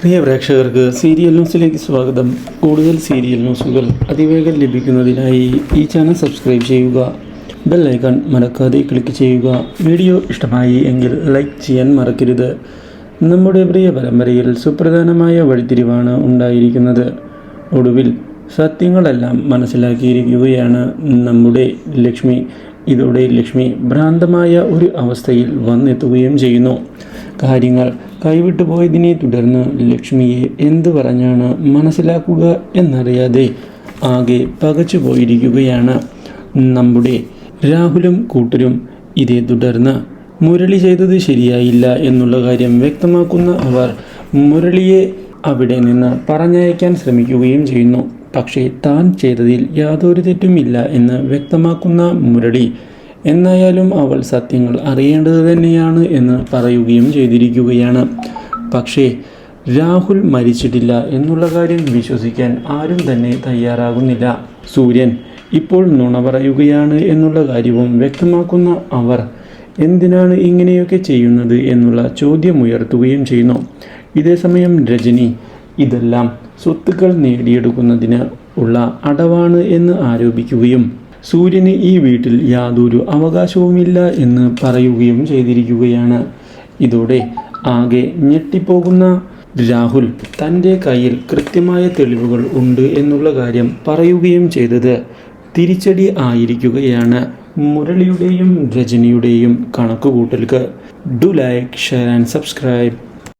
പ്രിയ പ്രേക്ഷകർക്ക് സീരിയൽ ന്യൂസിലേക്ക് സ്വാഗതം. കൂടുതൽ സീരിയൽ ന്യൂസുകൾ അതിവേഗം ലഭിക്കുന്നതിനായി ഈ ചാനൽ സബ്സ്ക്രൈബ് ചെയ്യുക. ബെൽ ഐക്കൺ മറക്കാതെ ക്ലിക്ക് ചെയ്യുക. വീഡിയോ ഇഷ്ടമായി എങ്കിൽ ലൈക്ക് ചെയ്യാൻ മറക്കരുത്. നമ്മുടെ പ്രിയ പരമ്പരയിൽ സുപ്രധാനമായ വഴിത്തിരിവാണ് ഉണ്ടായിരിക്കുന്നത്. ഒടുവിൽ സത്യങ്ങളെല്ലാം മനസ്സിലാക്കിയിരിക്കുകയാണ് നമ്മുടെ ലക്ഷ്മി. ഇതോടെ ലക്ഷ്മി ഭ്രാന്തമായ ഒരു അവസ്ഥയിൽ വന്നെത്തുകയും ചെയ്യുന്നു. കാര്യങ്ങൾ കൈവിട്ടു പോയതിനെ തുടർന്ന് ലക്ഷ്മിയെ എന്തു പറഞ്ഞാണ് മനസ്സിലാക്കുക എന്നറിയാതെ ആകെ പകച്ചു പോയിരിക്കുകയാണ് നമ്മുടെ രാഹുലും കൂട്ടരും. ഇതേ തുടർന്ന് മുരളി ചെയ്തത് ശരിയായില്ല എന്നുള്ള കാര്യം വ്യക്തമാക്കുന്ന അവർ മുരളിയെ അവിടെ നിന്ന് പറഞ്ഞയക്കാൻ ശ്രമിക്കുകയും ചെയ്യുന്നു. പക്ഷേ താൻ ചെയ്തതിൽ യാതൊരു തെറ്റുമില്ല എന്ന് വ്യക്തമാക്കുന്ന മുരളി എന്നായാലും അവൾ സത്യങ്ങൾ അറിയേണ്ടത് തന്നെയാണ് എന്ന് പറയുകയും ചെയ്തിരിക്കുകയാണ്. പക്ഷേ രാഹുൽ മരിച്ചിട്ടില്ല എന്നുള്ള കാര്യം വിശ്വസിക്കാൻ ആരും തന്നെ തയ്യാറാകുന്നില്ല. സൂര്യൻ ഇപ്പോൾ നുണ പറയുകയാണ് എന്നുള്ള കാര്യവും വ്യക്തമാക്കുന്ന അവർ എന്തിനാണ് ഇങ്ങനെയൊക്കെ ചെയ്യുന്നത് എന്നുള്ള ചോദ്യമുയർത്തുകയും ചെയ്യുന്നു. ഇതേസമയം രജനി ഇതെല്ലാം സ്വത്തുക്കൾ നേടിയെടുക്കുന്നതിന് ഉള്ള അടവാണ് എന്ന് ആരോപിക്കുകയും സൂര്യന് ഈ വീട്ടിൽ യാതൊരു അവകാശവുമില്ല എന്ന് പറയുകയും ചെയ്തിരിക്കുകയാണ്. ഇതോടെ ആകെ ഞെട്ടിപ്പോകുന്ന രാഹുൽ തൻ്റെ കയ്യിൽ കൃത്യമായ തെളിവുകൾ ഉണ്ട് എന്നുള്ള കാര്യം പറയുകയും ചെയ്തത് തിരിച്ചടി ആയിരിക്കുകയാണ് മുരളിയുടെയും രജനിയുടെയും കണക്കുകൂട്ടലുകൾ. Do like, share and subscribe.